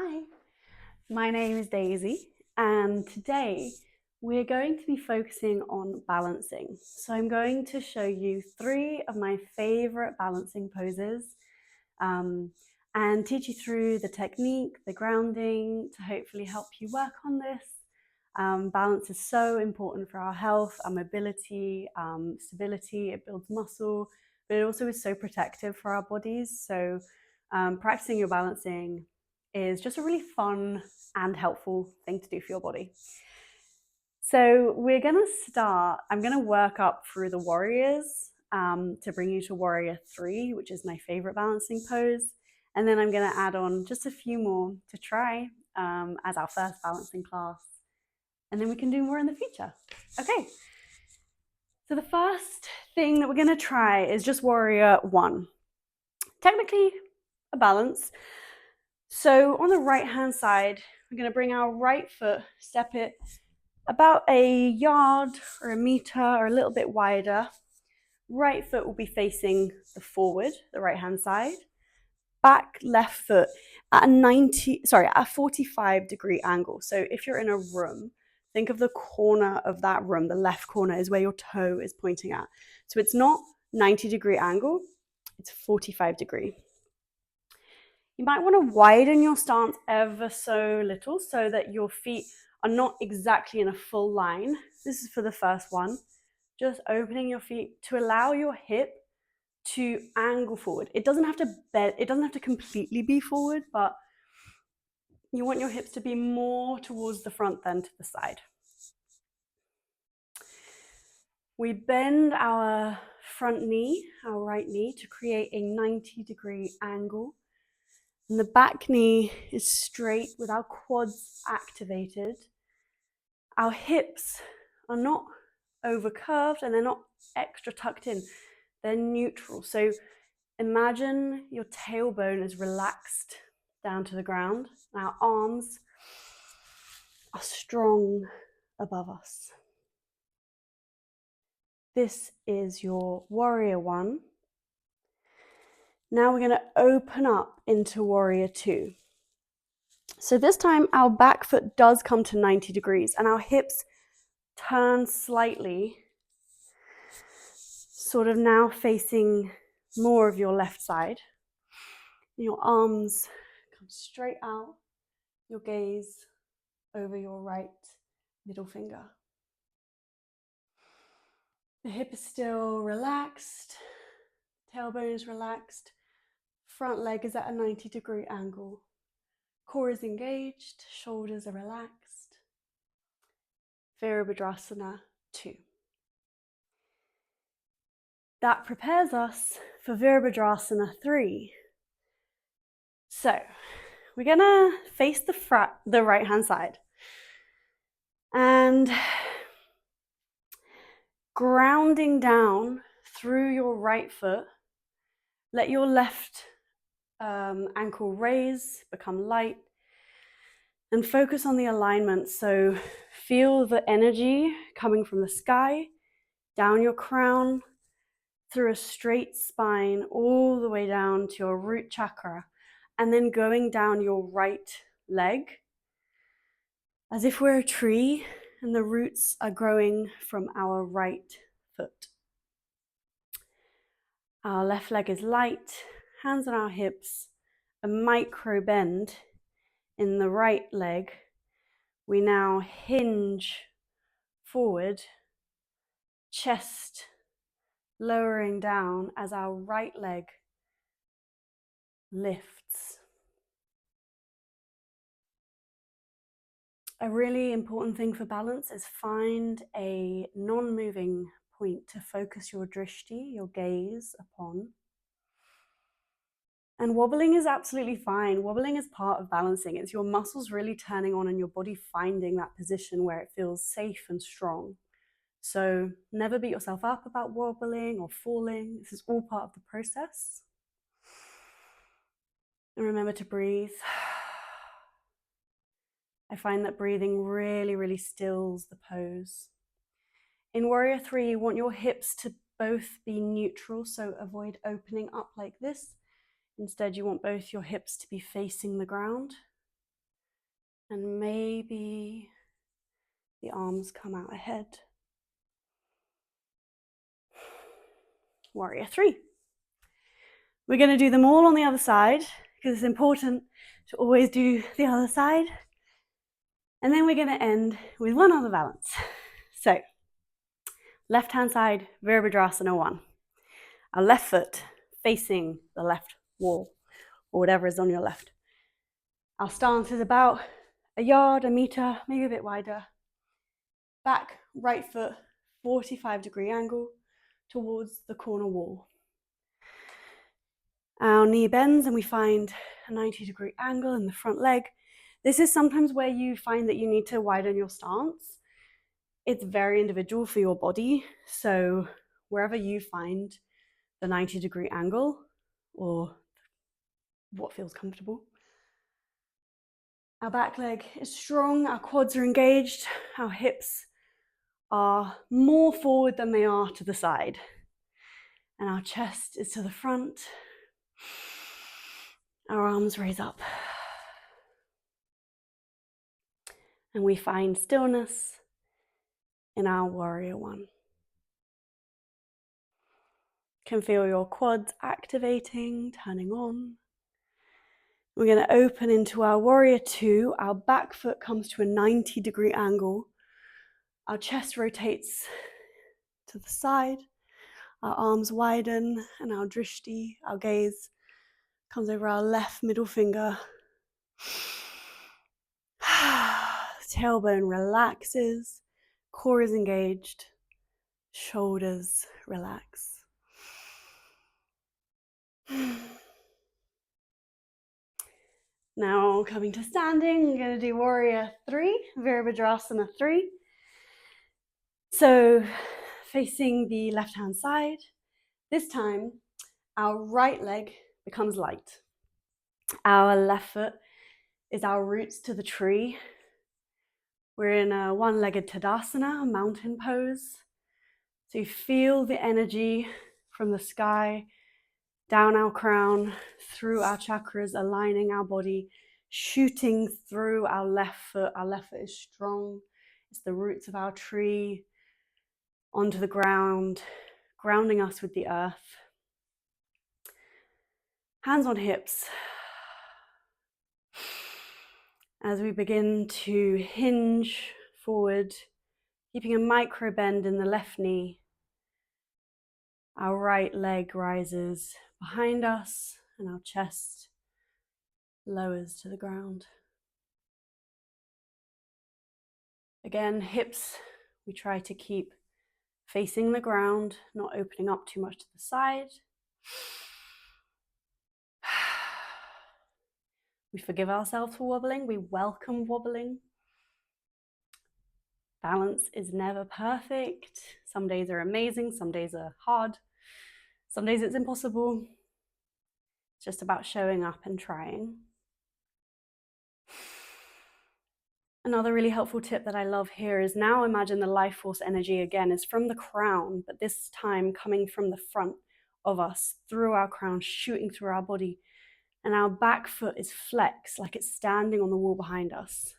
Hi, my name is Daisy, and today we're going to be focusing on balancing. So I'm going to show you 3 of my favorite balancing poses and teach you through the technique, the grounding, to hopefully help you work on this. Balance is so important for our health, our mobility, stability. It builds muscle, but it also is so protective for our bodies. So practicing your balancing is just a really fun and helpful thing to do for your body. So we're going to start, I'm going to work up through the warriors to bring you to warrior 3, which is my favorite balancing pose. And then I'm going to add on just a few more to try as our first balancing class. And then we can do more in the future. Okay. So the first thing that we're going to try is just warrior 1. Technically a balance. So on the right hand side, we're going to bring our right foot, step it about a yard or a meter or a little bit wider. Right foot will be facing the forward, the right hand side. Back left foot at a 45-degree angle. So if you're in a room, think of the corner of that room. The left corner is where your toe is pointing at. So it's not 90-degree angle, it's 45-degree. You might want to widen your stance ever so little so that your feet are not exactly in a full line. This is for the first one. Just opening your feet to allow your hip to angle forward. It doesn't have to bend, it doesn't have to completely be forward, but you want your hips to be more towards the front than to the side. We bend our front knee, our right knee, to create a 90-degree angle. And the back knee is straight with our quads activated. Our hips are not over curved and they're not extra tucked in. They're neutral. So imagine your tailbone is relaxed down to the ground. Our arms are strong above us. This is your warrior 1. Now we're going to open up into warrior 2. So this time our back foot does come to 90 degrees and our hips turn slightly, sort of now facing more of your left side. Your arms come straight out, your gaze over your right middle finger. The hip is still relaxed, tailbone is relaxed, front leg is at a 90-degree angle. Core is engaged, shoulders are relaxed. Virabhadrasana 2. That prepares us for Virabhadrasana 3. So we're gonna face the right hand side and grounding down through your right foot, let your left ankle raise, become light, and focus on the alignment. So feel the energy coming from the sky, down your crown, through a straight spine, all the way down to your root chakra, and then going down your right leg, as if we're a tree and the roots are growing from our right foot. Our left leg is light, hands on our hips, a micro bend in the right leg. We now hinge forward, chest lowering down as our right leg lifts. A really important thing for balance is find a non-moving point to focus your drishti, your gaze, upon. And wobbling is absolutely fine. Wobbling is part of balancing. It's your muscles really turning on and your body finding that position where it feels safe and strong. So never beat yourself up about wobbling or falling. This is all part of the process. And remember to breathe. I find that breathing really stills the pose. In warrior 3, you want your hips to both be neutral, so avoid opening up like this. Instead, you want both your hips to be facing the ground. And maybe the arms come out ahead. Warrior 3. We're going to do them all on the other side because it's important to always do the other side. And then we're going to end with one other balance. So, left hand side, Virabhadrasana 1. Our left foot facing the left wall or whatever is on your left. Our stance is about a yard, a meter, maybe a bit wider. Back, right foot, 45-degree angle towards the corner wall. Our knee bends and we find a 90-degree angle in the front leg. This is sometimes where you find that you need to widen your stance. It's very individual for your body, so wherever you find the 90-degree angle or what feels comfortable. Our back leg is strong, our quads are engaged, our hips are more forward than they are to the side. And our chest is to the front. Our arms raise up. And we find stillness in our warrior 1. Can feel your quads activating, turning on. We're going to open into our warrior 2. Our back foot comes to a 90-degree angle. Our chest rotates to the side. Our arms widen and our drishti, our gaze, comes over our left middle finger. Tailbone relaxes, core is engaged, shoulders relax. Now coming to standing, I'm going to do warrior 3, Virabhadrasana 3. So facing the left hand side, this time our right leg becomes light. Our left foot is our roots to the tree. We're in a one-legged Utkatasana, a mountain pose. So you feel the energy from the sky down our crown, through our chakras, aligning our body, shooting through our left foot. Our left foot is strong. It's the roots of our tree onto the ground, grounding us with the earth. Hands on hips. As we begin to hinge forward, keeping a micro bend in the left knee. Our right leg rises behind us and our chest lowers to the ground. Again, hips, we try to keep facing the ground, not opening up too much to the side. We forgive ourselves for wobbling. We welcome wobbling. Balance is never perfect. Some days are amazing, some days are hard. Some days it's impossible. It's just about showing up and trying. Another really helpful tip that I love here is now imagine the life force energy again is from the crown, but this time coming from the front of us, through our crown, shooting through our body. And our back foot is flexed, like it's standing on the wall behind us.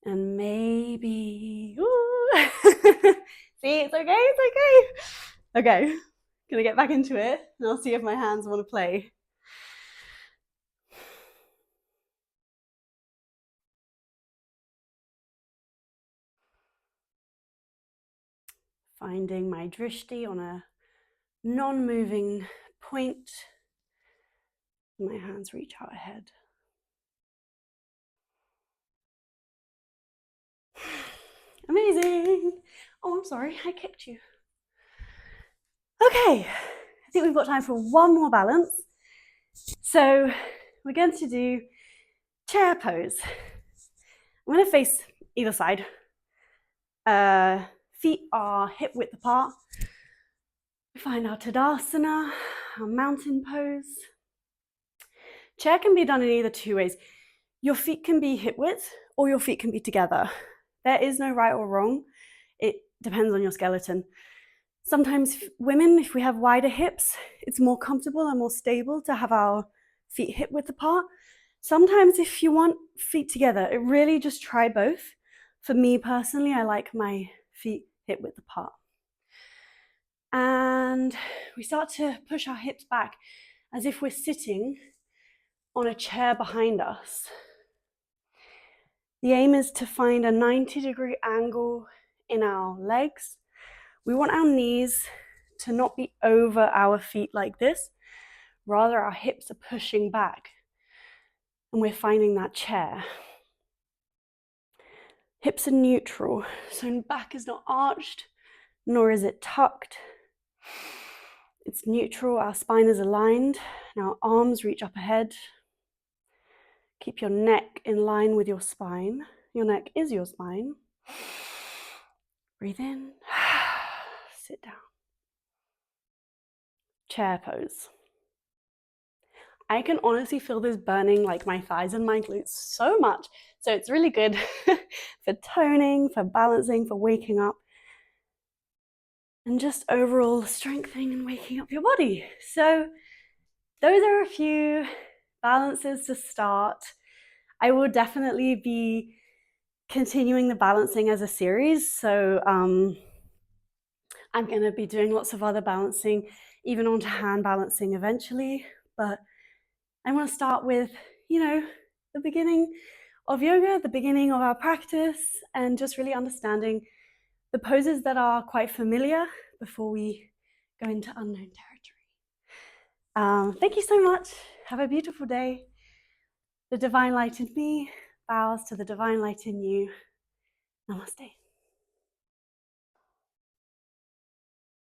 And maybe, see, it's okay. Okay, gonna get back into it and I'll see if my hands want to play. Finding my drishti on a non-moving point. My hands reach out ahead. Amazing. Oh, I'm sorry, I kicked you. Okay, I think we've got time for one more balance. So we're going to do chair pose. I'm going to face either side. Feet are hip width apart. We find our Tadasana, our mountain pose. Chair can be done in either two ways. Your feet can be hip width or your feet can be together. There is no right or wrong. It depends on your skeleton. Sometimes women, if we have wider hips, it's more comfortable and more stable to have our feet hip width apart. Sometimes if you want feet together, it really just try both. For me personally, I like my feet hip width apart. And we start to push our hips back as if we're sitting on a chair behind us. The aim is to find a 90-degree angle in our legs. We want our knees to not be over our feet like this. Rather, our hips are pushing back and we're finding that chair. Hips are neutral, so back is not arched, nor is it tucked. It's neutral, our spine is aligned, and our arms reach up ahead. Keep your neck in line with your spine. Your neck is your spine. Breathe in, sit down. Chair pose. I can honestly feel this burning like my thighs and my glutes so much. So it's really good for toning, for balancing, for waking up, and just overall strengthening and waking up your body. So those are a few balances to start. I will definitely be continuing the balancing as a series. So I'm going to be doing lots of other balancing, even onto hand balancing eventually. But I want to start with, the beginning of yoga, the beginning of our practice, and just really understanding the poses that are quite familiar before we go into unknown territory. Thank you so much. Have a beautiful day. The divine light in me bows to the divine light in you. Namaste.